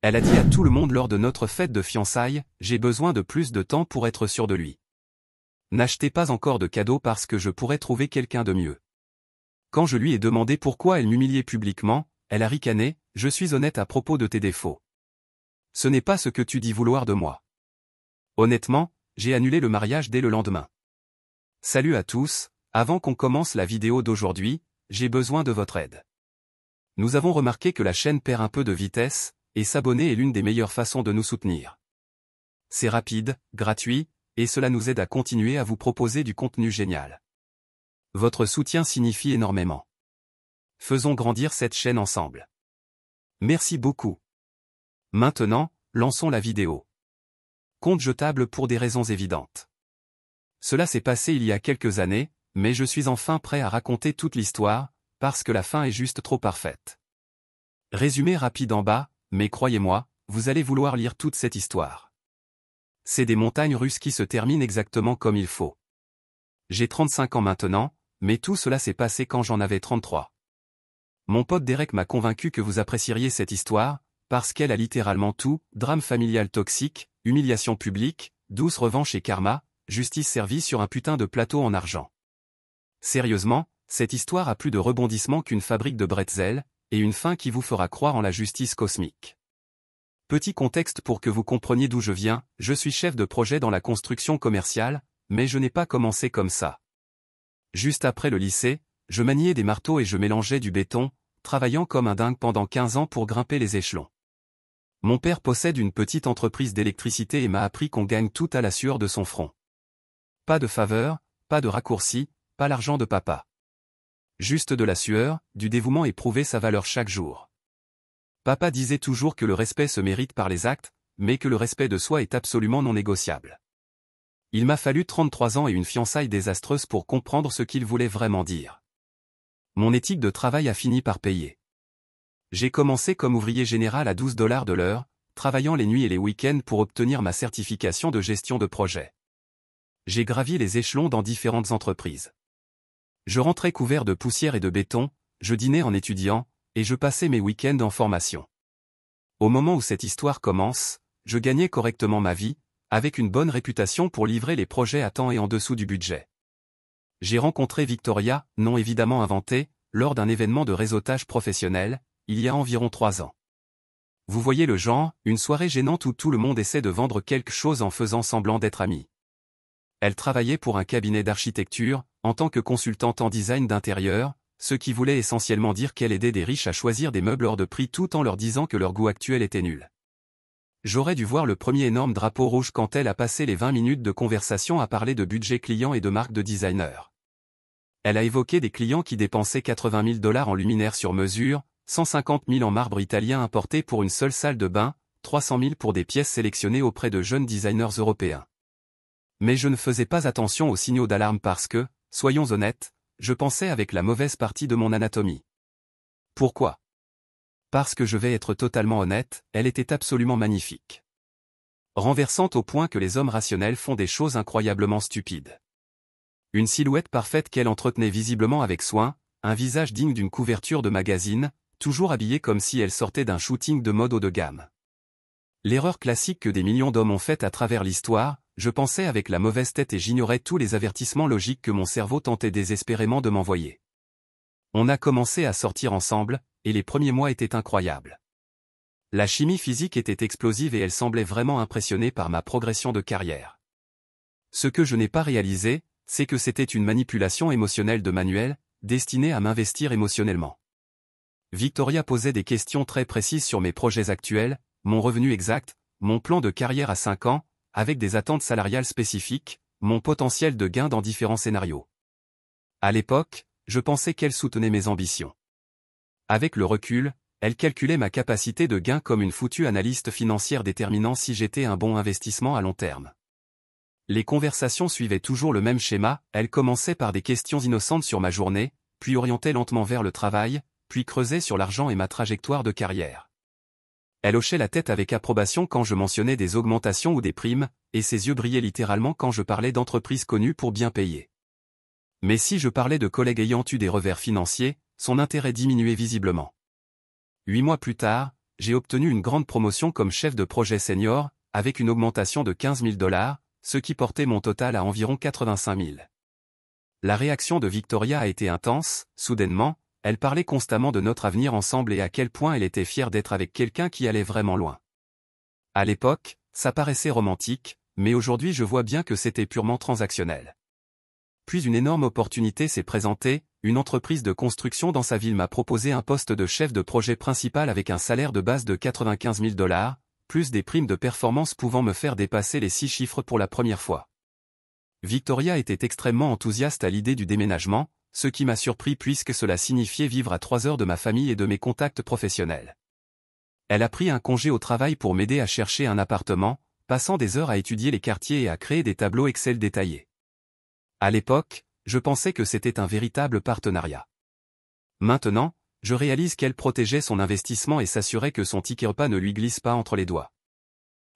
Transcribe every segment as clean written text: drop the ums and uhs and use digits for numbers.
Elle a dit à tout le monde lors de notre fête de fiançailles, j'ai besoin de plus de temps pour être sûr de lui. N'achetez pas encore de cadeaux parce que je pourrais trouver quelqu'un de mieux. Quand je lui ai demandé pourquoi elle m'humiliait publiquement, elle a ricané, je suis honnête à propos de tes défauts. Ce n'est pas ce que tu dis vouloir de moi. Honnêtement, j'ai annulé le mariage dès le lendemain. Salut à tous, avant qu'on commence la vidéo d'aujourd'hui, j'ai besoin de votre aide. Nous avons remarqué que la chaîne perd un peu de vitesse, et s'abonner est l'une des meilleures façons de nous soutenir. C'est rapide, gratuit, et cela nous aide à continuer à vous proposer du contenu génial. Votre soutien signifie énormément. Faisons grandir cette chaîne ensemble. Merci beaucoup. Maintenant, lançons la vidéo. Compte jetable pour des raisons évidentes. Cela s'est passé il y a quelques années, mais je suis enfin prêt à raconter toute l'histoire, parce que la fin est juste trop parfaite. Résumé rapide en bas, mais croyez-moi, vous allez vouloir lire toute cette histoire. C'est des montagnes russes qui se terminent exactement comme il faut. J'ai 35 ans maintenant, mais tout cela s'est passé quand j'en avais 33. Mon pote Derek m'a convaincu que vous apprécieriez cette histoire, parce qu'elle a littéralement tout, drame familial toxique, humiliation publique, douce revanche et karma, justice servie sur un putain de plateau en argent. Sérieusement, cette histoire a plus de rebondissements qu'une fabrique de bretzels, et une fin qui vous fera croire en la justice cosmique. Petit contexte pour que vous compreniez d'où je viens, je suis chef de projet dans la construction commerciale, mais je n'ai pas commencé comme ça. Juste après le lycée, je maniais des marteaux et je mélangeais du béton, travaillant comme un dingue pendant 15 ans pour grimper les échelons. Mon père possède une petite entreprise d'électricité et m'a appris qu'on gagne tout à la sueur de son front. Pas de faveur, pas de raccourci, pas l'argent de papa. Juste de la sueur, du dévouement et prouver sa valeur chaque jour. Papa disait toujours que le respect se mérite par les actes, mais que le respect de soi est absolument non négociable. Il m'a fallu 33 ans et une fiançaille désastreuse pour comprendre ce qu'il voulait vraiment dire. Mon éthique de travail a fini par payer. J'ai commencé comme ouvrier général à 12 $ de l'heure, travaillant les nuits et les week-ends pour obtenir ma certification de gestion de projet. J'ai gravi les échelons dans différentes entreprises. Je rentrais couvert de poussière et de béton, je dînais en étudiant, et je passais mes week-ends en formation. Au moment où cette histoire commence, je gagnais correctement ma vie, avec une bonne réputation pour livrer les projets à temps et en dessous du budget. J'ai rencontré Victoria, nom évidemment inventé, lors d'un événement de réseautage professionnel, il y a environ 3 ans. Vous voyez le genre, une soirée gênante où tout le monde essaie de vendre quelque chose en faisant semblant d'être ami. Elle travaillait pour un cabinet d'architecture, en tant que consultante en design d'intérieur, ce qui voulait essentiellement dire qu'elle aidait des riches à choisir des meubles hors de prix tout en leur disant que leur goût actuel était nul. J'aurais dû voir le premier énorme drapeau rouge quand elle a passé les 20 minutes de conversation à parler de budget client et de marque de designer. Elle a évoqué des clients qui dépensaient 80 000 $ en luminaire sur mesure, 150 000 en marbre italien importé pour une seule salle de bain, 300 000 pour des pièces sélectionnées auprès de jeunes designers européens. Mais je ne faisais pas attention aux signaux d'alarme parce que, soyons honnêtes, je pensais avec la mauvaise partie de mon anatomie. Pourquoi ? Parce que je vais être totalement honnête, elle était absolument magnifique. Renversante au point que les hommes rationnels font des choses incroyablement stupides. Une silhouette parfaite qu'elle entretenait visiblement avec soin, un visage digne d'une couverture de magazine, toujours habillée comme si elle sortait d'un shooting de mode haut de gamme. L'erreur classique que des millions d'hommes ont faite à travers l'histoire, je pensais avec la mauvaise tête et j'ignorais tous les avertissements logiques que mon cerveau tentait désespérément de m'envoyer. On a commencé à sortir ensemble, et les premiers mois étaient incroyables. La chimie physique était explosive et elle semblait vraiment impressionnée par ma progression de carrière. Ce que je n'ai pas réalisé, c'est que c'était une manipulation émotionnelle de Manuel, destinée à m'investir émotionnellement. Victoria posait des questions très précises sur mes projets actuels, mon revenu exact, mon plan de carrière à 5 ans, avec des attentes salariales spécifiques, mon potentiel de gain dans différents scénarios. À l'époque, je pensais qu'elle soutenait mes ambitions. Avec le recul, elle calculait ma capacité de gain comme une foutue analyste financière déterminant si j'étais un bon investissement à long terme. Les conversations suivaient toujours le même schéma, elle commençait par des questions innocentes sur ma journée, puis orientait lentement vers le travail, puis creusait sur l'argent et ma trajectoire de carrière. Elle hochait la tête avec approbation quand je mentionnais des augmentations ou des primes, et ses yeux brillaient littéralement quand je parlais d'entreprises connues pour bien payer. Mais si je parlais de collègues ayant eu des revers financiers, son intérêt diminuait visiblement. 8 mois plus tard, j'ai obtenu une grande promotion comme chef de projet senior, avec une augmentation de 15 000 $, ce qui portait mon total à environ 85 000. La réaction de Victoria a été intense, soudainement, elle parlait constamment de notre avenir ensemble et à quel point elle était fière d'être avec quelqu'un qui allait vraiment loin. À l'époque, ça paraissait romantique, mais aujourd'hui je vois bien que c'était purement transactionnel. Puis une énorme opportunité s'est présentée, une entreprise de construction dans sa ville m'a proposé un poste de chef de projet principal avec un salaire de base de 95 000 $, plus des primes de performance pouvant me faire dépasser les 6 chiffres pour la première fois. Victoria était extrêmement enthousiaste à l'idée du déménagement, ce qui m'a surpris puisque cela signifiait vivre à 3 heures de ma famille et de mes contacts professionnels. Elle a pris un congé au travail pour m'aider à chercher un appartement, passant des heures à étudier les quartiers et à créer des tableaux Excel détaillés. À l'époque, je pensais que c'était un véritable partenariat. Maintenant, je réalise qu'elle protégeait son investissement et s'assurait que son ticket repas ne lui glisse pas entre les doigts.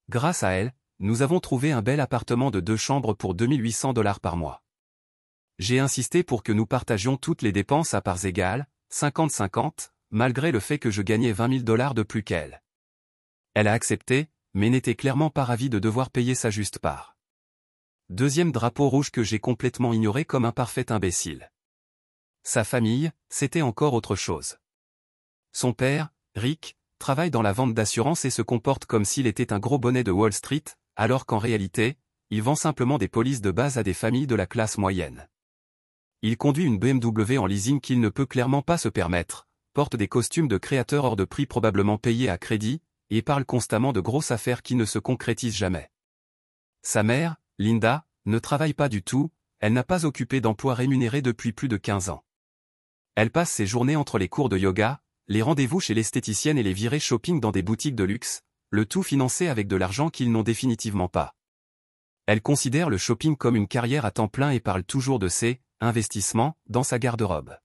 Grâce à elle, nous avons trouvé un bel appartement de 2 chambres pour 2 800 $ par mois. J'ai insisté pour que nous partagions toutes les dépenses à parts égales, 50-50, malgré le fait que je gagnais 20 000 $ de plus qu'elle. Elle a accepté, mais n'était clairement pas ravie de devoir payer sa juste part. Deuxième drapeau rouge que j'ai complètement ignoré comme un parfait imbécile. Sa famille, c'était encore autre chose. Son père, Rick, travaille dans la vente d'assurance et se comporte comme s'il était un gros bonnet de Wall Street, alors qu'en réalité, il vend simplement des polices de base à des familles de la classe moyenne. Il conduit une BMW en leasing qu'il ne peut clairement pas se permettre, porte des costumes de créateurs hors de prix probablement payés à crédit, et parle constamment de grosses affaires qui ne se concrétisent jamais. Sa mère, Linda, ne travaille pas du tout, elle n'a pas occupé d'emploi rémunéré depuis plus de 15 ans. Elle passe ses journées entre les cours de yoga, les rendez-vous chez l'esthéticienne et les virées shopping dans des boutiques de luxe, le tout financé avec de l'argent qu'ils n'ont définitivement pas. Elle considère le shopping comme une carrière à temps plein et parle toujours de ses investissements dans sa garde-robe.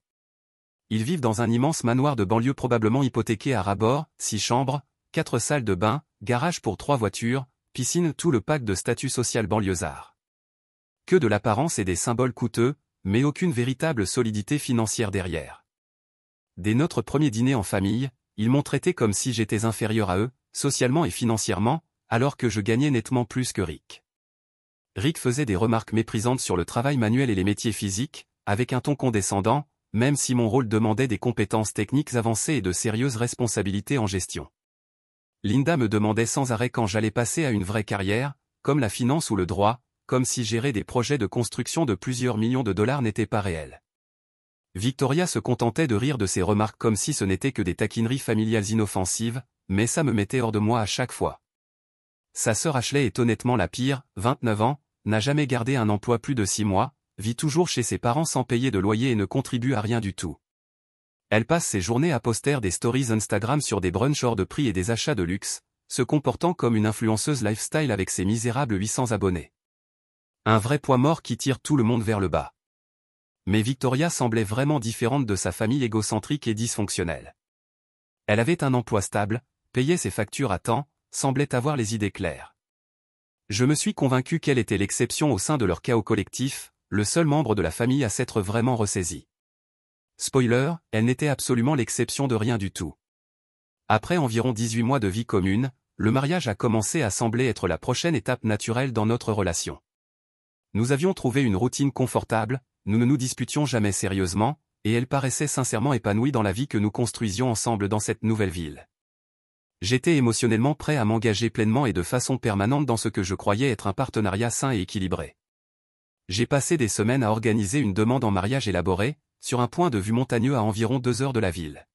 Ils vivent dans un immense manoir de banlieue probablement hypothéqué à ras-bord, 6 chambres, 4 salles de bain, garage pour 3 voitures, piscine, tout le pack de statut social banlieusard. Que de l'apparence et des symboles coûteux, mais aucune véritable solidité financière derrière. Dès notre premier dîner en famille, ils m'ont traité comme si j'étais inférieur à eux, socialement et financièrement, alors que je gagnais nettement plus que Rick. Rick faisait des remarques méprisantes sur le travail manuel et les métiers physiques, avec un ton condescendant, même si mon rôle demandait des compétences techniques avancées et de sérieuses responsabilités en gestion. Linda me demandait sans arrêt quand j'allais passer à une vraie carrière, comme la finance ou le droit, comme si gérer des projets de construction de plusieurs millions de dollars n'était pas réel. Victoria se contentait de rire de ces remarques comme si ce n'était que des taquineries familiales inoffensives, mais ça me mettait hors de moi à chaque fois. Sa sœur Ashley est honnêtement la pire, 29 ans, n'a jamais gardé un emploi plus de 6 mois, vit toujours chez ses parents sans payer de loyer et ne contribue à rien du tout. Elle passe ses journées à poster des stories Instagram sur des brunchs hors de prix et des achats de luxe, se comportant comme une influenceuse lifestyle avec ses misérables 800 abonnés. Un vrai poids mort qui tire tout le monde vers le bas. Mais Victoria semblait vraiment différente de sa famille égocentrique et dysfonctionnelle. Elle avait un emploi stable, payait ses factures à temps, semblait avoir les idées claires. Je me suis convaincu qu'elle était l'exception au sein de leur chaos collectif, le seul membre de la famille à s'être vraiment ressaisi. Spoiler, elle n'était absolument l'exception de rien du tout. Après environ 18 mois de vie commune, le mariage a commencé à sembler être la prochaine étape naturelle dans notre relation. Nous avions trouvé une routine confortable, nous ne nous disputions jamais sérieusement, et elle paraissait sincèrement épanouie dans la vie que nous construisions ensemble dans cette nouvelle ville. J'étais émotionnellement prêt à m'engager pleinement et de façon permanente dans ce que je croyais être un partenariat sain et équilibré. J'ai passé des semaines à organiser une demande en mariage élaborée, sur un point de vue montagneux à environ 2 heures de la ville.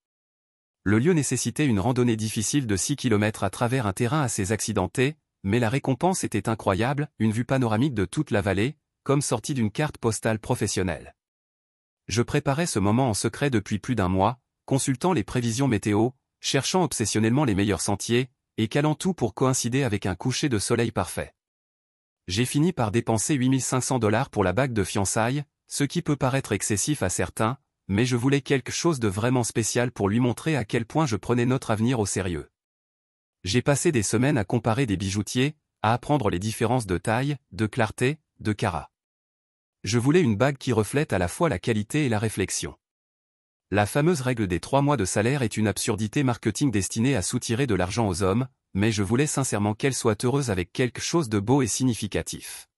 Le lieu nécessitait une randonnée difficile de 6 km à travers un terrain assez accidenté, mais la récompense était incroyable, une vue panoramique de toute la vallée, comme sortie d'une carte postale professionnelle. Je préparais ce moment en secret depuis plus d'1 mois, consultant les prévisions météo, cherchant obsessionnellement les meilleurs sentiers, et calant tout pour coïncider avec un coucher de soleil parfait. J'ai fini par dépenser 8 500 $ pour la bague de fiançailles, ce qui peut paraître excessif à certains, mais je voulais quelque chose de vraiment spécial pour lui montrer à quel point je prenais notre avenir au sérieux. J'ai passé des semaines à comparer des bijoutiers, à apprendre les différences de taille, de clarté, de carat. Je voulais une bague qui reflète à la fois la qualité et la réflexion. La fameuse règle des 3 mois de salaire est une absurdité marketing destinée à soutirer de l'argent aux hommes, mais je voulais sincèrement qu'elle soit heureuse avec quelque chose de beau et significatif.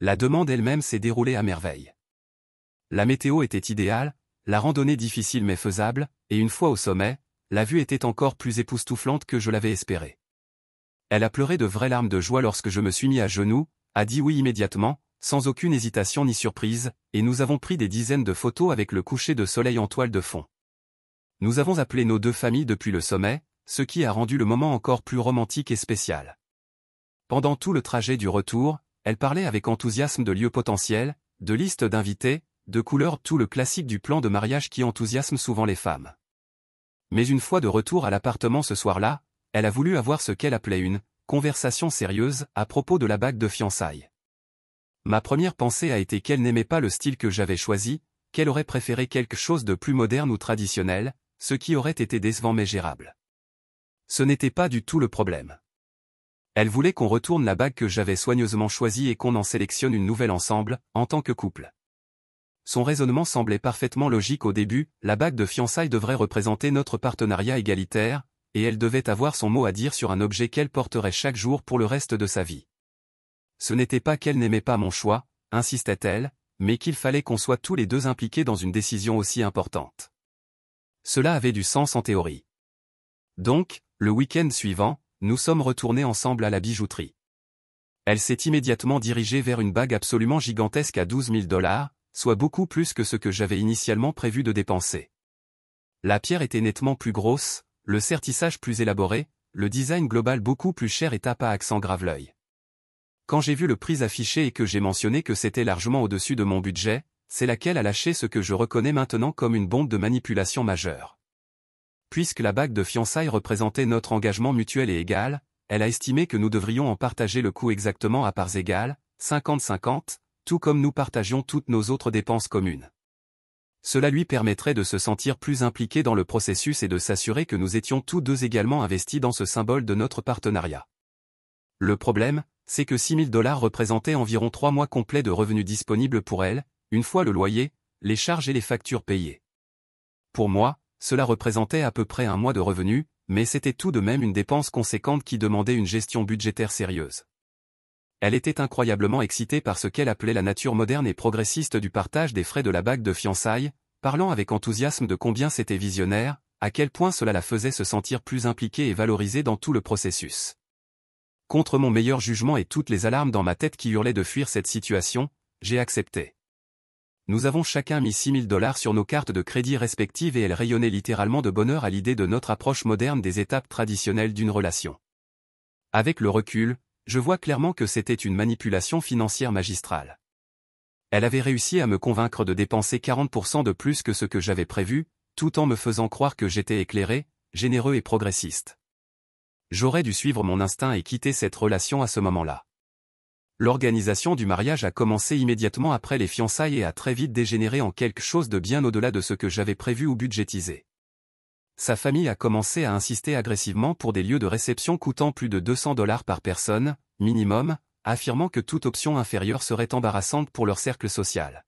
La demande elle-même s'est déroulée à merveille. La météo était idéale, la randonnée difficile mais faisable, et une fois au sommet, la vue était encore plus époustouflante que je l'avais espéré. Elle a pleuré de vraies larmes de joie lorsque je me suis mis à genoux, a dit oui immédiatement, sans aucune hésitation ni surprise, et nous avons pris des dizaines de photos avec le coucher de soleil en toile de fond. Nous avons appelé nos 2 familles depuis le sommet, ce qui a rendu le moment encore plus romantique et spécial. Pendant tout le trajet du retour, elle parlait avec enthousiasme de lieux potentiels, de listes d'invités, de couleurs, tout le classique du plan de mariage qui enthousiasme souvent les femmes. Mais une fois de retour à l'appartement ce soir-là, elle a voulu avoir ce qu'elle appelait une conversation sérieuse à propos de la bague de fiançailles. Ma première pensée a été qu'elle n'aimait pas le style que j'avais choisi, qu'elle aurait préféré quelque chose de plus moderne ou traditionnel, ce qui aurait été décevant mais gérable. Ce n'était pas du tout le problème. Elle voulait qu'on retourne la bague que j'avais soigneusement choisie et qu'on en sélectionne une nouvelle ensemble, en tant que couple. Son raisonnement semblait parfaitement logique au début, la bague de fiançailles devrait représenter notre partenariat égalitaire, et elle devait avoir son mot à dire sur un objet qu'elle porterait chaque jour pour le reste de sa vie. Ce n'était pas qu'elle n'aimait pas mon choix, insistait-elle, mais qu'il fallait qu'on soit tous les 2 impliqués dans une décision aussi importante. Cela avait du sens en théorie. Donc, le week-end suivant, nous sommes retournés ensemble à la bijouterie. Elle s'est immédiatement dirigée vers une bague absolument gigantesque à 12 000 $, soit beaucoup plus que ce que j'avais initialement prévu de dépenser. La pierre était nettement plus grosse, le sertissage plus élaboré, le design global beaucoup plus cher et tape à accent grave l'œil. Quand j'ai vu le prix affiché et que j'ai mentionné que c'était largement au-dessus de mon budget, c'est laquelle a lâché ce que je reconnais maintenant comme une bombe de manipulation majeure. Puisque la bague de fiançailles représentait notre engagement mutuel et égal, elle a estimé que nous devrions en partager le coût exactement à parts égales, 50-50, tout comme nous partagions toutes nos autres dépenses communes. Cela lui permettrait de se sentir plus impliqué dans le processus et de s'assurer que nous étions tous 2 également investis dans ce symbole de notre partenariat. Le problème, c'est que 6 000 $ représentaient environ 3 mois complets de revenus disponibles pour elle, une fois le loyer, les charges et les factures payées. Pour moi, cela représentait à peu près 1 mois de revenus, mais c'était tout de même une dépense conséquente qui demandait une gestion budgétaire sérieuse. Elle était incroyablement excitée par ce qu'elle appelait la nature moderne et progressiste du partage des frais de la bague de fiançailles, parlant avec enthousiasme de combien c'était visionnaire, à quel point cela la faisait se sentir plus impliquée et valorisée dans tout le processus. Contre mon meilleur jugement et toutes les alarmes dans ma tête qui hurlaient de fuir cette situation, j'ai accepté. Nous avons chacun mis 6 000 $ sur nos cartes de crédit respectives et elle rayonnait littéralement de bonheur à l'idée de notre approche moderne des étapes traditionnelles d'une relation. Avec le recul, je vois clairement que c'était une manipulation financière magistrale. Elle avait réussi à me convaincre de dépenser 40% de plus que ce que j'avais prévu, tout en me faisant croire que j'étais éclairé, généreux et progressiste. J'aurais dû suivre mon instinct et quitter cette relation à ce moment-là. L'organisation du mariage a commencé immédiatement après les fiançailles et a très vite dégénéré en quelque chose de bien au-delà de ce que j'avais prévu ou budgétisé. Sa famille a commencé à insister agressivement pour des lieux de réception coûtant plus de 200 $ par personne, minimum, affirmant que toute option inférieure serait embarrassante pour leur cercle social.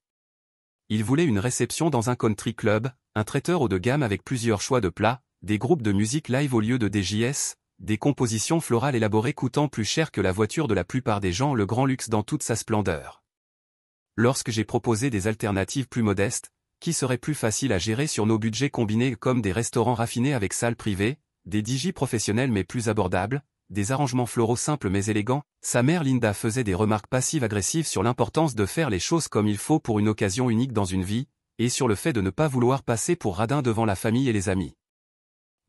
Ils voulaient une réception dans un country club, un traiteur haut de gamme avec plusieurs choix de plats, des groupes de musique live au lieu de DJs, des compositions florales élaborées coûtant plus cher que la voiture de la plupart des gens, le grand luxe dans toute sa splendeur. Lorsque j'ai proposé des alternatives plus modestes, qui seraient plus faciles à gérer sur nos budgets combinés comme des restaurants raffinés avec salles privées, des DJ professionnels mais plus abordables, des arrangements floraux simples mais élégants, sa mère Linda faisait des remarques passives-agressives sur l'importance de faire les choses comme il faut pour une occasion unique dans une vie, et sur le fait de ne pas vouloir passer pour radin devant la famille et les amis.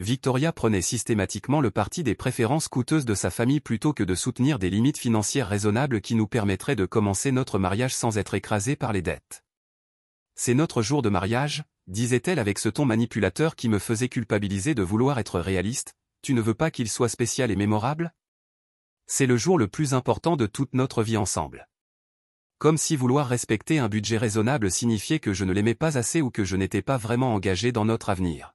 Victoria prenait systématiquement le parti des préférences coûteuses de sa famille plutôt que de soutenir des limites financières raisonnables qui nous permettraient de commencer notre mariage sans être écrasés par les dettes. C'est notre jour de mariage, disait-elle avec ce ton manipulateur qui me faisait culpabiliser de vouloir être réaliste, tu ne veux pas qu'il soit spécial et mémorable ? C'est le jour le plus important de toute notre vie ensemble. Comme si vouloir respecter un budget raisonnable signifiait que je ne l'aimais pas assez ou que je n'étais pas vraiment engagé dans notre avenir.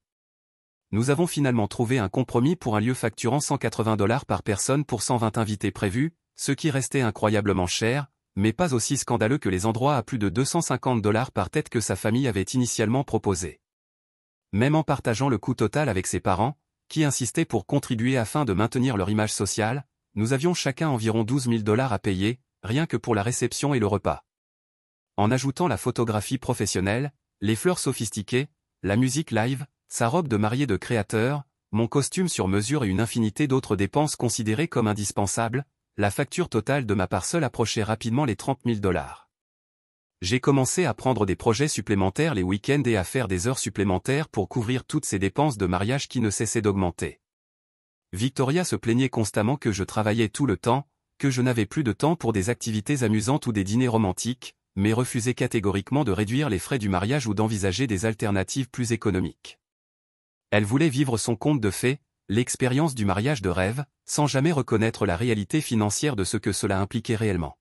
Nous avons finalement trouvé un compromis pour un lieu facturant 180 $ par personne pour 120 invités prévus, ce qui restait incroyablement cher, mais pas aussi scandaleux que les endroits à plus de 250 $ par tête que sa famille avait initialement proposé. Même en partageant le coût total avec ses parents, qui insistaient pour contribuer afin de maintenir leur image sociale, nous avions chacun environ 12 000 $ à payer, rien que pour la réception et le repas. En ajoutant la photographie professionnelle, les fleurs sophistiquées, la musique live, sa robe de mariée de créateur, mon costume sur mesure et une infinité d'autres dépenses considérées comme indispensables, la facture totale de ma part seule approchait rapidement les 30 000 $. J'ai commencé à prendre des projets supplémentaires les week-ends et à faire des heures supplémentaires pour couvrir toutes ces dépenses de mariage qui ne cessaient d'augmenter. Victoria se plaignait constamment que je travaillais tout le temps, que je n'avais plus de temps pour des activités amusantes ou des dîners romantiques, mais refusait catégoriquement de réduire les frais du mariage ou d'envisager des alternatives plus économiques. Elle voulait vivre son conte de fées, l'expérience du mariage de rêve, sans jamais reconnaître la réalité financière de ce que cela impliquait réellement.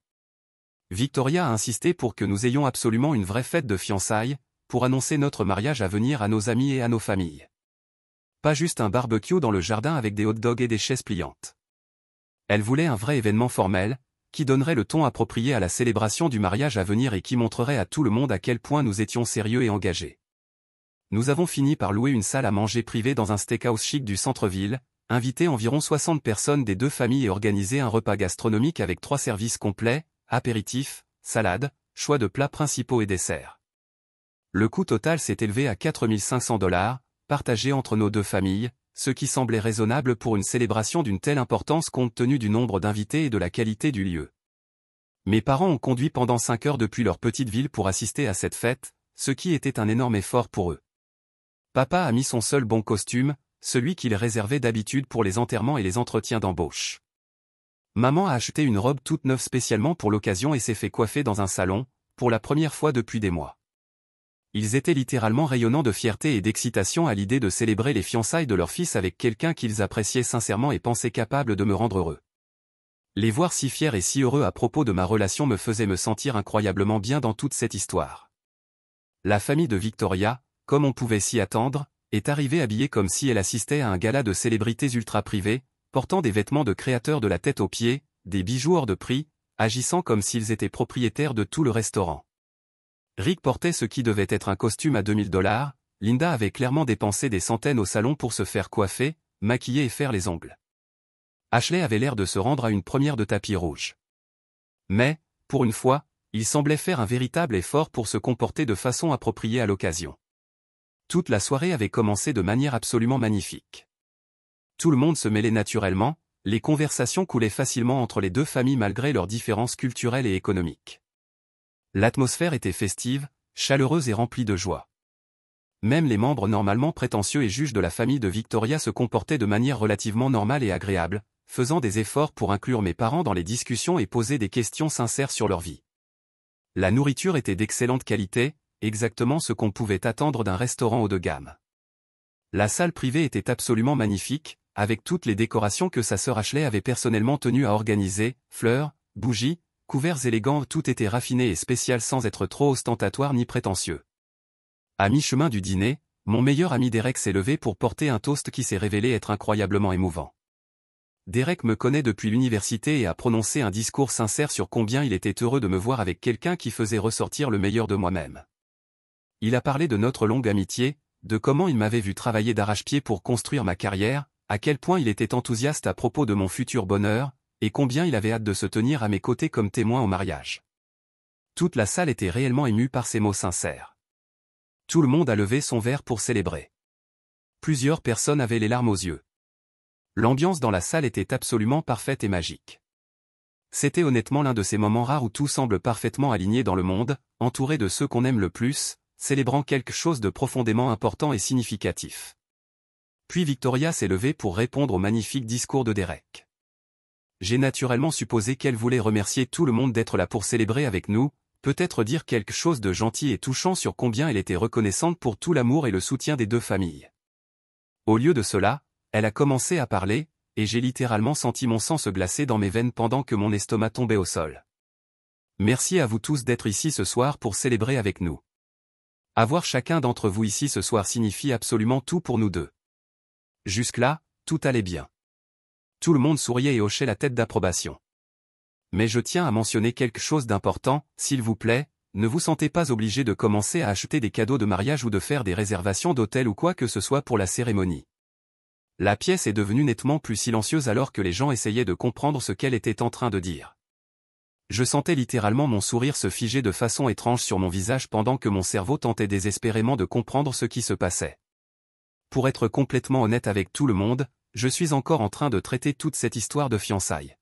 Victoria a insisté pour que nous ayons absolument une vraie fête de fiançailles, pour annoncer notre mariage à venir à nos amis et à nos familles. Pas juste un barbecue dans le jardin avec des hot dogs et des chaises pliantes. Elle voulait un vrai événement formel, qui donnerait le ton approprié à la célébration du mariage à venir et qui montrerait à tout le monde à quel point nous étions sérieux et engagés. Nous avons fini par louer une salle à manger privée dans un steakhouse chic du centre-ville, inviter environ 60 personnes des deux familles et organiser un repas gastronomique avec 3 services complets, apéritifs, salades, choix de plats principaux et desserts. Le coût total s'est élevé à 4 500 $, partagé entre nos deux familles, ce qui semblait raisonnable pour une célébration d'une telle importance compte tenu du nombre d'invités et de la qualité du lieu. Mes parents ont conduit pendant 5 heures depuis leur petite ville pour assister à cette fête, ce qui était un énorme effort pour eux. Papa a mis son seul bon costume, celui qu'il réservait d'habitude pour les enterrements et les entretiens d'embauche. Maman a acheté une robe toute neuve spécialement pour l'occasion et s'est fait coiffer dans un salon, pour la première fois depuis des mois. Ils étaient littéralement rayonnants de fierté et d'excitation à l'idée de célébrer les fiançailles de leur fils avec quelqu'un qu'ils appréciaient sincèrement et pensaient capable de me rendre heureux. Les voir si fiers et si heureux à propos de ma relation me faisait me sentir incroyablement bien dans toute cette histoire. La famille de Victoria, comme on pouvait s'y attendre, est arrivée habillée comme si elle assistait à un gala de célébrités ultra privées, portant des vêtements de créateurs de la tête aux pieds, des bijoux hors de prix, agissant comme s'ils étaient propriétaires de tout le restaurant. Rick portait ce qui devait être un costume à 2 000 $, Linda avait clairement dépensé des centaines au salon pour se faire coiffer, maquiller et faire les ongles. Ashley avait l'air de se rendre à une première de tapis rouge. Mais, pour une fois, il semblait faire un véritable effort pour se comporter de façon appropriée à l'occasion. Toute la soirée avait commencé de manière absolument magnifique. Tout le monde se mêlait naturellement, les conversations coulaient facilement entre les deux familles malgré leurs différences culturelles et économiques. L'atmosphère était festive, chaleureuse et remplie de joie. Même les membres normalement prétentieux et juges de la famille de Victoria se comportaient de manière relativement normale et agréable, faisant des efforts pour inclure mes parents dans les discussions et poser des questions sincères sur leur vie. La nourriture était d'excellente qualité, exactement ce qu'on pouvait attendre d'un restaurant haut de gamme. La salle privée était absolument magnifique, avec toutes les décorations que sa sœur Ashley avait personnellement tenu à organiser, fleurs, bougies, couverts élégants, tout était raffiné et spécial sans être trop ostentatoire ni prétentieux. À mi-chemin du dîner, mon meilleur ami Derek s'est levé pour porter un toast qui s'est révélé être incroyablement émouvant. Derek me connaît depuis l'université et a prononcé un discours sincère sur combien il était heureux de me voir avec quelqu'un qui faisait ressortir le meilleur de moi-même. Il a parlé de notre longue amitié, de comment il m'avait vu travailler d'arrache-pied pour construire ma carrière, à quel point il était enthousiaste à propos de mon futur bonheur, et combien il avait hâte de se tenir à mes côtés comme témoin au mariage. Toute la salle était réellement émue par ces mots sincères. Tout le monde a levé son verre pour célébrer. Plusieurs personnes avaient les larmes aux yeux. L'ambiance dans la salle était absolument parfaite et magique. C'était honnêtement l'un de ces moments rares où tout semble parfaitement aligné dans le monde, entouré de ceux qu'on aime le plus, célébrant quelque chose de profondément important et significatif. Puis Victoria s'est levée pour répondre au magnifique discours de Derek. J'ai naturellement supposé qu'elle voulait remercier tout le monde d'être là pour célébrer avec nous, peut-être dire quelque chose de gentil et touchant sur combien elle était reconnaissante pour tout l'amour et le soutien des deux familles. Au lieu de cela, elle a commencé à parler, et j'ai littéralement senti mon sang se glacer dans mes veines pendant que mon estomac tombait au sol. Merci à vous tous d'être ici ce soir pour célébrer avec nous. Avoir chacun d'entre vous ici ce soir signifie absolument tout pour nous deux. Jusque-là, tout allait bien. Tout le monde souriait et hochait la tête d'approbation. Mais je tiens à mentionner quelque chose d'important, s'il vous plaît, ne vous sentez pas obligé de commencer à acheter des cadeaux de mariage ou de faire des réservations d'hôtel ou quoi que ce soit pour la cérémonie. La pièce est devenue nettement plus silencieuse alors que les gens essayaient de comprendre ce qu'elle était en train de dire. Je sentais littéralement mon sourire se figer de façon étrange sur mon visage pendant que mon cerveau tentait désespérément de comprendre ce qui se passait. Pour être complètement honnête avec tout le monde, je suis encore en train de traiter toute cette histoire de fiançailles.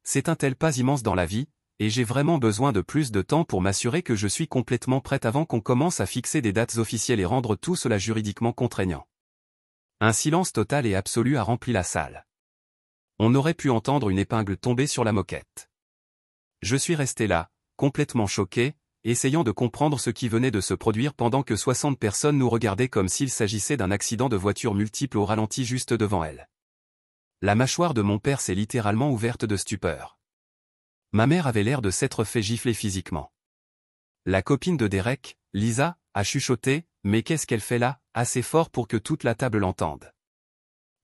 C'est un tel pas immense dans la vie, et j'ai vraiment besoin de plus de temps pour m'assurer que je suis complètement prête avant qu'on commence à fixer des dates officielles et rendre tout cela juridiquement contraignant. Un silence total et absolu a rempli la salle. On aurait pu entendre une épingle tomber sur la moquette. Je suis resté là, complètement choqué, essayant de comprendre ce qui venait de se produire pendant que 60 personnes nous regardaient comme s'il s'agissait d'un accident de voiture multiple au ralenti juste devant elles. La mâchoire de mon père s'est littéralement ouverte de stupeur. Ma mère avait l'air de s'être fait gifler physiquement. La copine de Derek, Lisa, a chuchoté, mais qu'est-ce qu'elle fait là, assez fort pour que toute la table l'entende.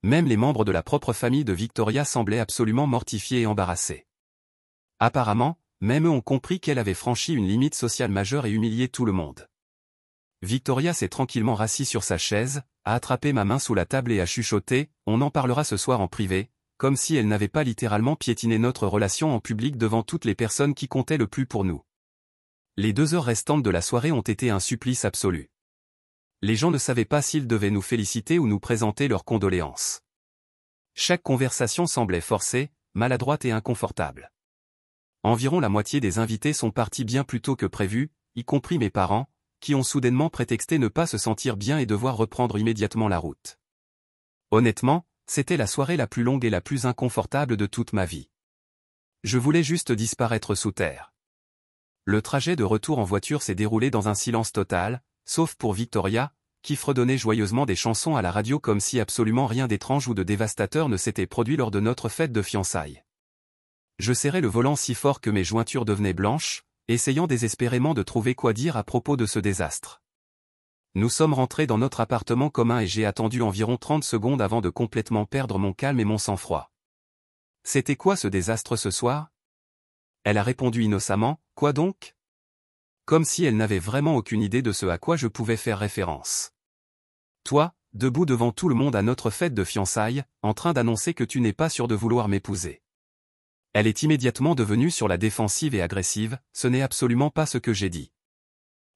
Même les membres de la propre famille de Victoria semblaient absolument mortifiés et embarrassés. Apparemment, même eux ont compris qu'elle avait franchi une limite sociale majeure et humilié tout le monde. Victoria s'est tranquillement rassise sur sa chaise, a attrapé ma main sous la table et a chuchoté « On en parlera ce soir en privé », comme si elle n'avait pas littéralement piétiné notre relation en public devant toutes les personnes qui comptaient le plus pour nous. Les 2 heures restantes de la soirée ont été un supplice absolu. Les gens ne savaient pas s'ils devaient nous féliciter ou nous présenter leurs condoléances. Chaque conversation semblait forcée, maladroite et inconfortable. Environ la moitié des invités sont partis bien plus tôt que prévu, y compris mes parents, qui ont soudainement prétexté ne pas se sentir bien et devoir reprendre immédiatement la route. Honnêtement, c'était la soirée la plus longue et la plus inconfortable de toute ma vie. Je voulais juste disparaître sous terre. Le trajet de retour en voiture s'est déroulé dans un silence total, sauf pour Victoria, qui fredonnait joyeusement des chansons à la radio comme si absolument rien d'étrange ou de dévastateur ne s'était produit lors de notre fête de fiançailles. Je serrais le volant si fort que mes jointures devenaient blanches, essayant désespérément de trouver quoi dire à propos de ce désastre. Nous sommes rentrés dans notre appartement commun et j'ai attendu environ 30 secondes avant de complètement perdre mon calme et mon sang-froid. C'était quoi ce désastre ce soir? Elle a répondu innocemment, quoi donc? Comme si elle n'avait vraiment aucune idée de ce à quoi je pouvais faire référence. Toi, debout devant tout le monde à notre fête de fiançailles, en train d'annoncer que tu n'es pas sûr de vouloir m'épouser. Elle est immédiatement devenue sur la défensive et agressive, ce n'est absolument pas ce que j'ai dit.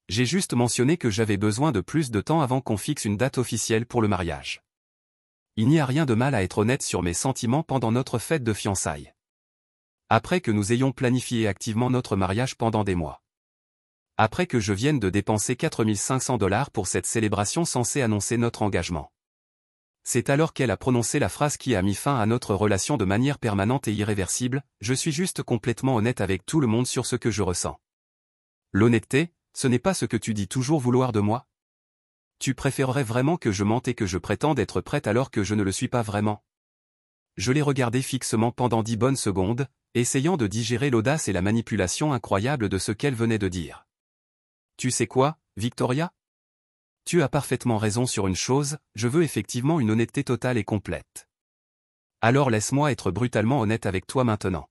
J'ai juste mentionné que j'avais besoin de plus de temps avant qu'on fixe une date officielle pour le mariage. Il n'y a rien de mal à être honnête sur mes sentiments pendant notre fête de fiançailles. Après que nous ayons planifié activement notre mariage pendant des mois. Après que je vienne de dépenser 4 500 $ pour cette célébration censée annoncer notre engagement. C'est alors qu'elle a prononcé la phrase qui a mis fin à notre relation de manière permanente et irréversible, je suis juste complètement honnête avec tout le monde sur ce que je ressens. L'honnêteté, ce n'est pas ce que tu dis toujours vouloir de moi? Tu préférerais vraiment que je mente et que je prétende être prête alors que je ne le suis pas vraiment? Je l'ai regardé fixement pendant 10 bonnes secondes, essayant de digérer l'audace et la manipulation incroyable de ce qu'elle venait de dire. Tu sais quoi, Victoria? Tu as parfaitement raison sur une chose, je veux effectivement une honnêteté totale et complète. Alors laisse-moi être brutalement honnête avec toi maintenant.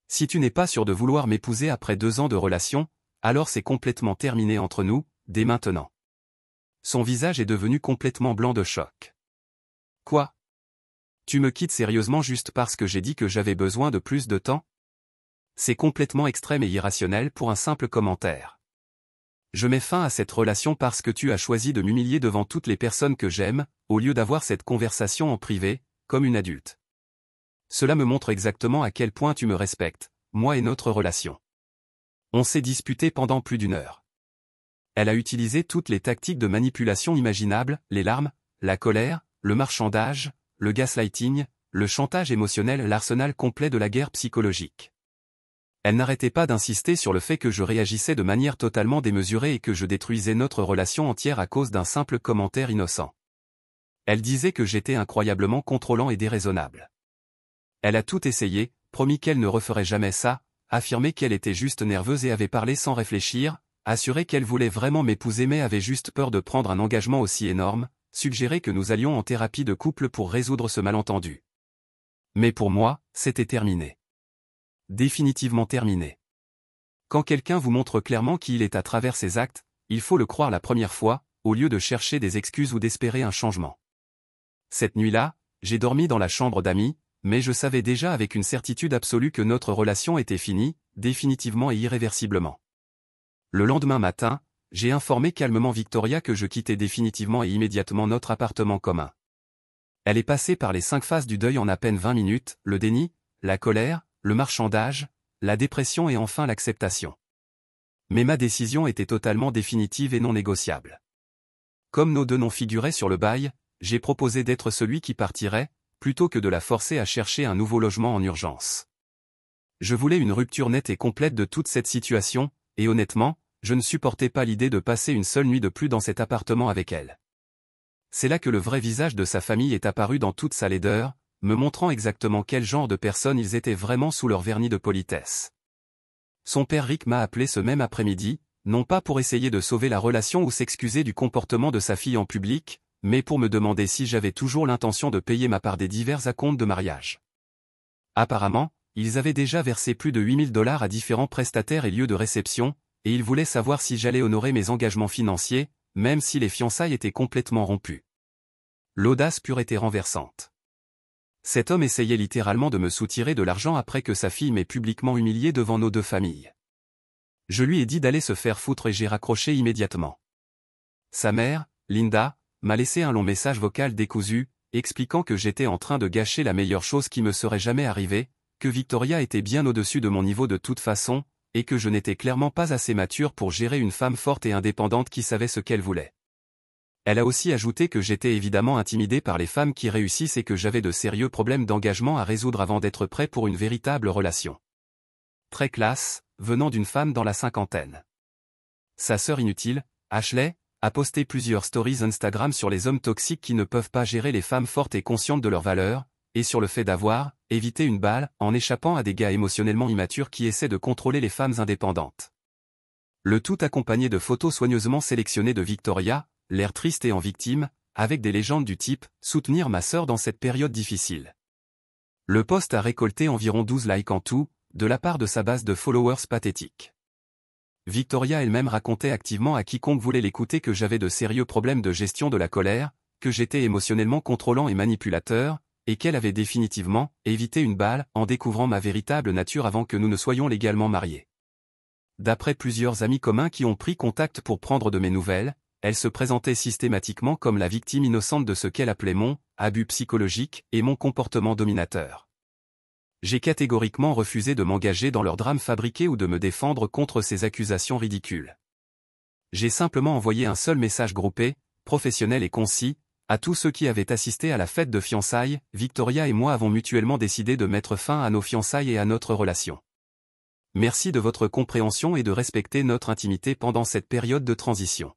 Si tu n'es pas sûr de vouloir m'épouser après 2 ans de relation, alors c'est complètement terminé entre nous, dès maintenant. Son visage est devenu complètement blanc de choc. Quoi? Tu me quittes sérieusement juste parce que j'ai dit que j'avais besoin de plus de temps? C'est complètement extrême et irrationnel pour un simple commentaire. Je mets fin à cette relation parce que tu as choisi de m'humilier devant toutes les personnes que j'aime, au lieu d'avoir cette conversation en privé, comme une adulte. Cela me montre exactement à quel point tu me respectes, moi et notre relation. On s'est disputé pendant plus d'1 heure. Elle a utilisé toutes les tactiques de manipulation imaginables, les larmes, la colère, le marchandage, le gaslighting, le chantage émotionnel, l'arsenal complet de la guerre psychologique. Elle n'arrêtait pas d'insister sur le fait que je réagissais de manière totalement démesurée et que je détruisais notre relation entière à cause d'un simple commentaire innocent. Elle disait que j'étais incroyablement contrôlant et déraisonnable. Elle a tout essayé, promis qu'elle ne referait jamais ça, affirmé qu'elle était juste nerveuse et avait parlé sans réfléchir, assuré qu'elle voulait vraiment m'épouser mais avait juste peur de prendre un engagement aussi énorme, suggéré que nous allions en thérapie de couple pour résoudre ce malentendu. Mais pour moi, c'était terminé. Définitivement terminé. Quand quelqu'un vous montre clairement qui il est à travers ses actes, il faut le croire la première fois, au lieu de chercher des excuses ou d'espérer un changement. Cette nuit-là, j'ai dormi dans la chambre d'amis, mais je savais déjà avec une certitude absolue que notre relation était finie, définitivement et irréversiblement. Le lendemain matin, j'ai informé calmement Victoria que je quittais définitivement et immédiatement notre appartement commun. Elle est passée par les 5 phases du deuil en à peine 20 minutes, le déni, la colère, le marchandage, la dépression et enfin l'acceptation. Mais ma décision était totalement définitive et non négociable. Comme nos deux noms figuraient sur le bail, j'ai proposé d'être celui qui partirait, plutôt que de la forcer à chercher un nouveau logement en urgence. Je voulais une rupture nette et complète de toute cette situation, et honnêtement, je ne supportais pas l'idée de passer une seule nuit de plus dans cet appartement avec elle. C'est là que le vrai visage de sa famille est apparu dans toute sa laideur, me montrant exactement quel genre de personnes ils étaient vraiment sous leur vernis de politesse. Son père Rick m'a appelé ce même après-midi, non pas pour essayer de sauver la relation ou s'excuser du comportement de sa fille en public, mais pour me demander si j'avais toujours l'intention de payer ma part des divers acomptes de mariage. Apparemment, ils avaient déjà versé plus de 8 000 $ à différents prestataires et lieux de réception, et ils voulaient savoir si j'allais honorer mes engagements financiers, même si les fiançailles étaient complètement rompues. L'audace pure était renversante. Cet homme essayait littéralement de me soutirer de l'argent après que sa fille m'ait publiquement humilié devant nos deux familles. Je lui ai dit d'aller se faire foutre et j'ai raccroché immédiatement. Sa mère, Linda, m'a laissé un long message vocal décousu, expliquant que j'étais en train de gâcher la meilleure chose qui me serait jamais arrivée, que Victoria était bien au-dessus de mon niveau de toute façon, et que je n'étais clairement pas assez mature pour gérer une femme forte et indépendante qui savait ce qu'elle voulait. Elle a aussi ajouté que j'étais évidemment intimidé par les femmes qui réussissent et que j'avais de sérieux problèmes d'engagement à résoudre avant d'être prêt pour une véritable relation. Très classe, venant d'une femme dans la cinquantaine. Sa sœur inutile, Ashley, a posté plusieurs stories Instagram sur les hommes toxiques qui ne peuvent pas gérer les femmes fortes et conscientes de leurs valeurs, et sur le fait d'avoir évité une balle en échappant à des gars émotionnellement immatures qui essaient de contrôler les femmes indépendantes. Le tout accompagné de photos soigneusement sélectionnées de Victoria, l'air triste et en victime, avec des légendes du type « Soutenir ma sœur dans cette période difficile ». Le post a récolté environ 12 likes en tout, de la part de sa base de followers pathétique. Victoria elle-même racontait activement à quiconque voulait l'écouter que j'avais de sérieux problèmes de gestion de la colère, que j'étais émotionnellement contrôlant et manipulateur, et qu'elle avait définitivement évité une balle en découvrant ma véritable nature avant que nous ne soyons légalement mariés. D'après plusieurs amis communs qui ont pris contact pour prendre de mes nouvelles, elle se présentait systématiquement comme la victime innocente de ce qu'elle appelait mon abus psychologique et mon comportement dominateur. J'ai catégoriquement refusé de m'engager dans leur drame fabriqué ou de me défendre contre ces accusations ridicules. J'ai simplement envoyé un seul message groupé, professionnel et concis, à tous ceux qui avaient assisté à la fête de fiançailles. Victoria et moi avons mutuellement décidé de mettre fin à nos fiançailles et à notre relation. Merci de votre compréhension et de respecter notre intimité pendant cette période de transition.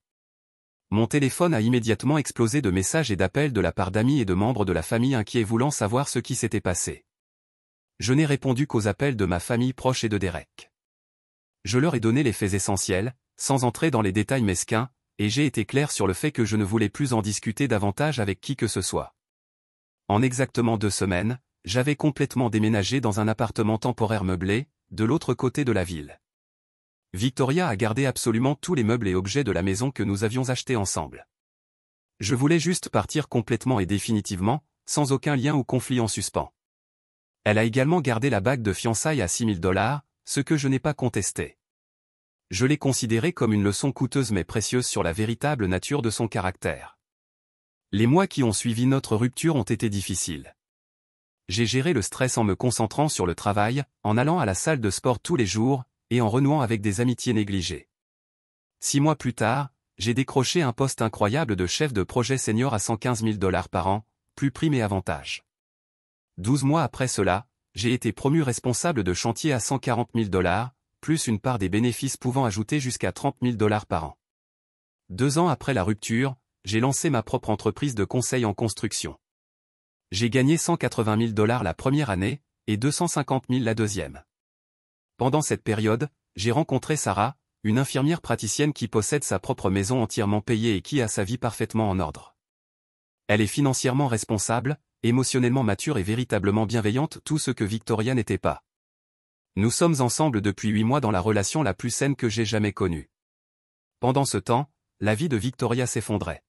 Mon téléphone a immédiatement explosé de messages et d'appels de la part d'amis et de membres de la famille inquiets voulant savoir ce qui s'était passé. Je n'ai répondu qu'aux appels de ma famille proche et de Derek. Je leur ai donné les faits essentiels, sans entrer dans les détails mesquins, et j'ai été clair sur le fait que je ne voulais plus en discuter davantage avec qui que ce soit. En exactement 2 semaines, j'avais complètement déménagé dans un appartement temporaire meublé, de l'autre côté de la ville. Victoria a gardé absolument tous les meubles et objets de la maison que nous avions achetés ensemble. Je voulais juste partir complètement et définitivement, sans aucun lien ou conflit en suspens. Elle a également gardé la bague de fiançailles à 6 000 $, ce que je n'ai pas contesté. Je l'ai considérée comme une leçon coûteuse mais précieuse sur la véritable nature de son caractère. Les mois qui ont suivi notre rupture ont été difficiles. J'ai géré le stress en me concentrant sur le travail, en allant à la salle de sport tous les jours, et en renouant avec des amitiés négligées. 6 mois plus tard, j'ai décroché un poste incroyable de chef de projet senior à 115 000 $ par an, plus primes et avantages. 12 mois après cela, j'ai été promu responsable de chantier à 140 000 $, plus une part des bénéfices pouvant ajouter jusqu'à 30 000 $ par an. 2 ans après la rupture, j'ai lancé ma propre entreprise de conseil en construction. J'ai gagné 180 000 $ la première année, et 250 000 la deuxième. Pendant cette période, j'ai rencontré Sarah, une infirmière praticienne qui possède sa propre maison entièrement payée et qui a sa vie parfaitement en ordre. Elle est financièrement responsable, émotionnellement mature et véritablement bienveillante, tout ce que Victoria n'était pas. Nous sommes ensemble depuis 8 mois dans la relation la plus saine que j'ai jamais connue. Pendant ce temps, la vie de Victoria s'effondrait.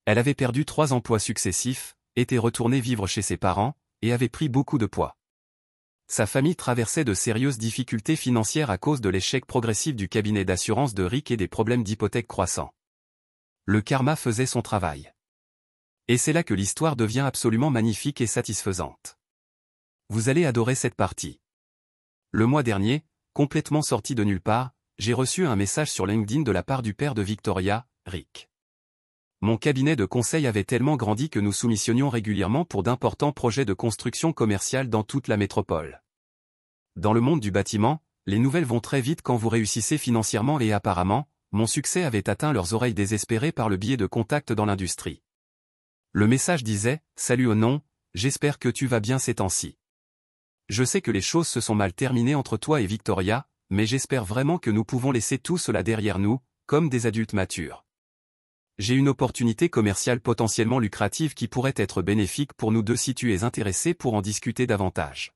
Elle avait perdu 3 emplois successifs, était retournée vivre chez ses parents, et avait pris beaucoup de poids. Sa famille traversait de sérieuses difficultés financières à cause de l'échec progressif du cabinet d'assurance de Rick et des problèmes d'hypothèque croissants. Le karma faisait son travail. Et c'est là que l'histoire devient absolument magnifique et satisfaisante. Vous allez adorer cette partie. Le mois dernier, complètement sorti de nulle part, j'ai reçu un message sur LinkedIn de la part du père de Victoria, Rick. Mon cabinet de conseil avait tellement grandi que nous soumissionnions régulièrement pour d'importants projets de construction commerciale dans toute la métropole. Dans le monde du bâtiment, les nouvelles vont très vite quand vous réussissez financièrement et apparemment, mon succès avait atteint leurs oreilles désespérées par le biais de contacts dans l'industrie. Le message disait « Salut au nom, j'espère que tu vas bien ces temps-ci. Je sais que les choses se sont mal terminées entre toi et Victoria, mais j'espère vraiment que nous pouvons laisser tout cela derrière nous, comme des adultes matures. J'ai une opportunité commerciale potentiellement lucrative qui pourrait être bénéfique pour nous deux si tu es intéressé pour en discuter davantage.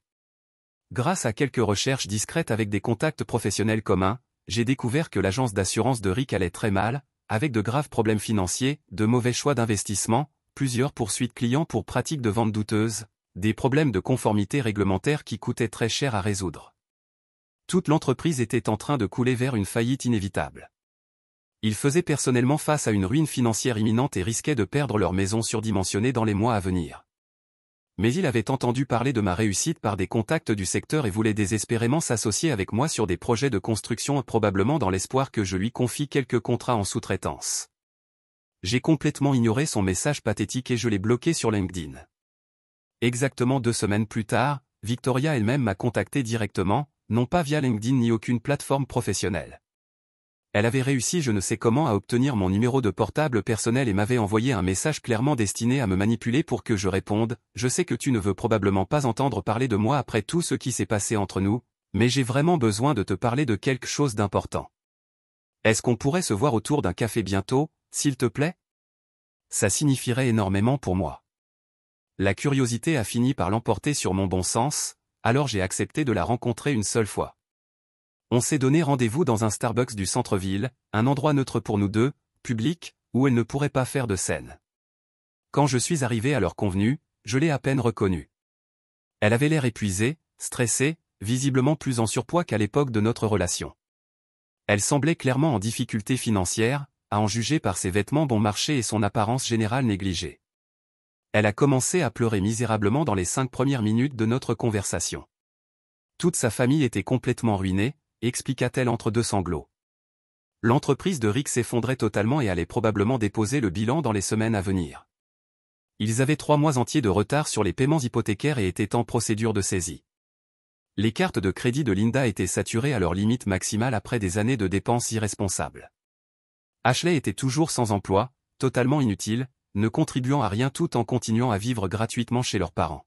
Grâce à quelques recherches discrètes avec des contacts professionnels communs, j'ai découvert que l'agence d'assurance de Rick allait très mal, avec de graves problèmes financiers, de mauvais choix d'investissement, plusieurs poursuites clients pour pratiques de vente douteuses, des problèmes de conformité réglementaire qui coûtaient très cher à résoudre. Toute l'entreprise était en train de couler vers une faillite inévitable. Ils faisaient personnellement face à une ruine financière imminente et risquaient de perdre leur maison surdimensionnée dans les mois à venir. Mais il avait entendu parler de ma réussite par des contacts du secteur et voulait désespérément s'associer avec moi sur des projets de construction, probablement dans l'espoir que je lui confie quelques contrats en sous-traitance. J'ai complètement ignoré son message pathétique et je l'ai bloqué sur LinkedIn. Exactement 2 semaines plus tard, Victoria elle-même m'a contacté directement, non pas via LinkedIn ni aucune plateforme professionnelle. Elle avait réussi je ne sais comment à obtenir mon numéro de portable personnel et m'avait envoyé un message clairement destiné à me manipuler pour que je réponde « Je sais que tu ne veux probablement pas entendre parler de moi après tout ce qui s'est passé entre nous, mais j'ai vraiment besoin de te parler de quelque chose d'important. Est-ce qu'on pourrait se voir autour d'un café bientôt, s'il te plaît ? Ça signifierait énormément pour moi. » La curiosité a fini par l'emporter sur mon bon sens, alors j'ai accepté de la rencontrer une seule fois. On s'est donné rendez-vous dans un Starbucks du centre-ville, un endroit neutre pour nous deux, public, où elle ne pourrait pas faire de scène. Quand je suis arrivé à l'heure convenue, je l'ai à peine reconnue. Elle avait l'air épuisée, stressée, visiblement plus en surpoids qu'à l'époque de notre relation. Elle semblait clairement en difficulté financière, à en juger par ses vêtements bon marché et son apparence générale négligée. Elle a commencé à pleurer misérablement dans les 5 premières minutes de notre conversation. Toute sa famille était complètement ruinée, expliqua-t-elle entre 2 sanglots. L'entreprise de Rick s'effondrait totalement et allait probablement déposer le bilan dans les semaines à venir. Ils avaient 3 mois entiers de retard sur les paiements hypothécaires et étaient en procédure de saisie. Les cartes de crédit de Linda étaient saturées à leur limite maximale après des années de dépenses irresponsables. Ashley était toujours sans emploi, totalement inutile, ne contribuant à rien tout en continuant à vivre gratuitement chez leurs parents.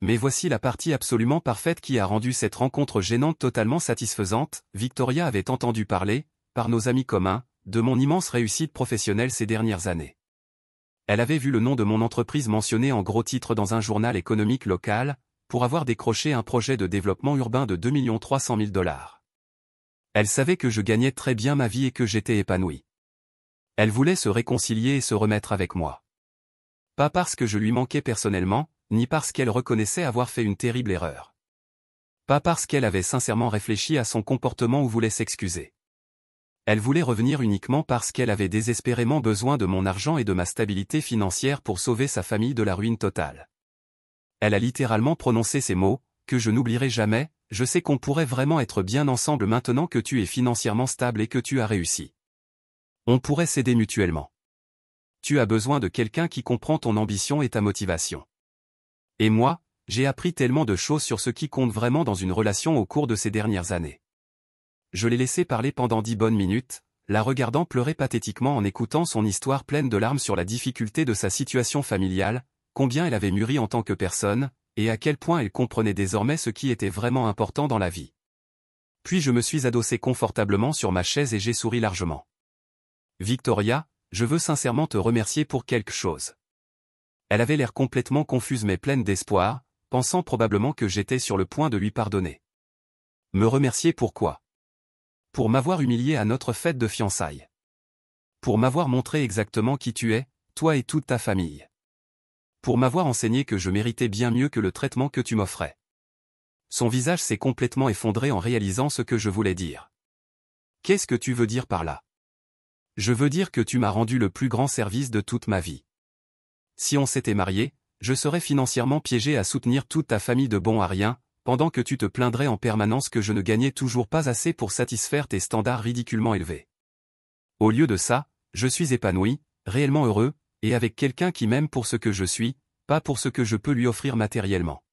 Mais voici la partie absolument parfaite qui a rendu cette rencontre gênante totalement satisfaisante. Victoria avait entendu parler, par nos amis communs, de mon immense réussite professionnelle ces dernières années. Elle avait vu le nom de mon entreprise mentionné en gros titre dans un journal économique local, pour avoir décroché un projet de développement urbain de 2 300 000 $. Elle savait que je gagnais très bien ma vie et que j'étais épanoui. Elle voulait se réconcilier et se remettre avec moi. Pas parce que je lui manquais personnellement, ni parce qu'elle reconnaissait avoir fait une terrible erreur. Pas parce qu'elle avait sincèrement réfléchi à son comportement ou voulait s'excuser. Elle voulait revenir uniquement parce qu'elle avait désespérément besoin de mon argent et de ma stabilité financière pour sauver sa famille de la ruine totale. Elle a littéralement prononcé ces mots, que je n'oublierai jamais, je sais qu'on pourrait vraiment être bien ensemble maintenant que tu es financièrement stable et que tu as réussi. On pourrait s'aider mutuellement. Tu as besoin de quelqu'un qui comprend ton ambition et ta motivation. Et moi, j'ai appris tellement de choses sur ce qui compte vraiment dans une relation au cours de ces dernières années. Je l'ai laissé parler pendant 10 bonnes minutes, la regardant pleurer pathétiquement en écoutant son histoire pleine de larmes sur la difficulté de sa situation familiale, combien elle avait mûri en tant que personne, et à quel point elle comprenait désormais ce qui était vraiment important dans la vie. Puis je me suis adossé confortablement sur ma chaise et j'ai souri largement. Victoria, je veux sincèrement te remercier pour quelque chose. Elle avait l'air complètement confuse mais pleine d'espoir, pensant probablement que j'étais sur le point de lui pardonner. Me remercier pourquoi? Pour m'avoir humilié à notre fête de fiançailles. Pour m'avoir montré exactement qui tu es, toi et toute ta famille. Pour m'avoir enseigné que je méritais bien mieux que le traitement que tu m'offrais. Son visage s'est complètement effondré en réalisant ce que je voulais dire. Qu'est-ce que tu veux dire par là? Je veux dire que tu m'as rendu le plus grand service de toute ma vie. Si on s'était mariés, je serais financièrement piégé à soutenir toute ta famille de bon à rien, pendant que tu te plaindrais en permanence que je ne gagnais toujours pas assez pour satisfaire tes standards ridiculement élevés. Au lieu de ça, je suis épanoui, réellement heureux, et avec quelqu'un qui m'aime pour ce que je suis, pas pour ce que je peux lui offrir matériellement.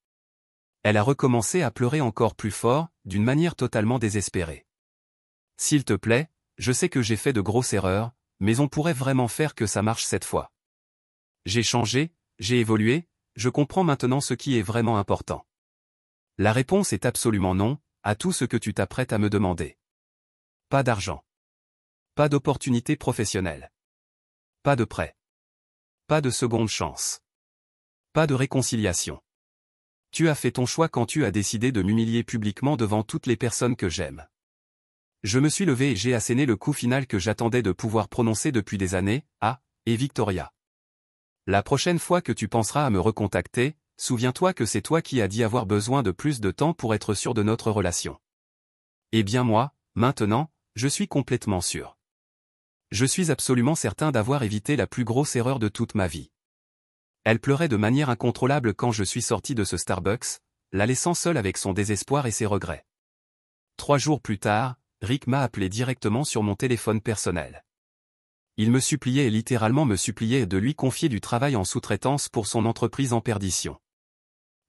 Elle a recommencé à pleurer encore plus fort, d'une manière totalement désespérée. S'il te plaît, je sais que j'ai fait de grosses erreurs, mais on pourrait vraiment faire que ça marche cette fois. J'ai changé, j'ai évolué, je comprends maintenant ce qui est vraiment important. La réponse est absolument non, à tout ce que tu t'apprêtes à me demander. Pas d'argent. Pas d'opportunité professionnelle. Pas de prêt. Pas de seconde chance. Pas de réconciliation. Tu as fait ton choix quand tu as décidé de m'humilier publiquement devant toutes les personnes que j'aime. Je me suis levé et j'ai asséné le coup final que j'attendais de pouvoir prononcer depuis des années, et Victoria. La prochaine fois que tu penseras à me recontacter, souviens-toi que c'est toi qui as dit avoir besoin de plus de temps pour être sûr de notre relation. Eh bien moi, maintenant, je suis complètement sûr. Je suis absolument certain d'avoir évité la plus grosse erreur de toute ma vie. Elle pleurait de manière incontrôlable quand je suis sorti de ce Starbucks, la laissant seule avec son désespoir et ses regrets. 3 jours plus tard, Rick m'a appelé directement sur mon téléphone personnel. Il me suppliait et littéralement me suppliait de lui confier du travail en sous-traitance pour son entreprise en perdition.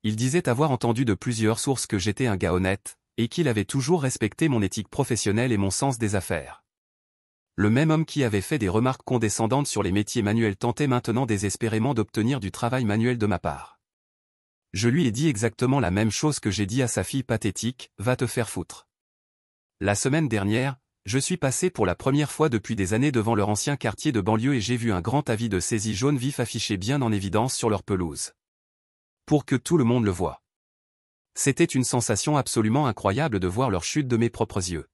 Il disait avoir entendu de plusieurs sources que j'étais un gars honnête, et qu'il avait toujours respecté mon éthique professionnelle et mon sens des affaires. Le même homme qui avait fait des remarques condescendantes sur les métiers manuels tentait maintenant désespérément d'obtenir du travail manuel de ma part. Je lui ai dit exactement la même chose que j'ai dit à sa fille pathétique, va te faire foutre. La semaine dernière, je suis passé pour la première fois depuis des années devant leur ancien quartier de banlieue et j'ai vu un grand avis de saisie jaune vif affiché bien en évidence sur leur pelouse. Pour que tout le monde le voie. C'était une sensation absolument incroyable de voir leur chute de mes propres yeux.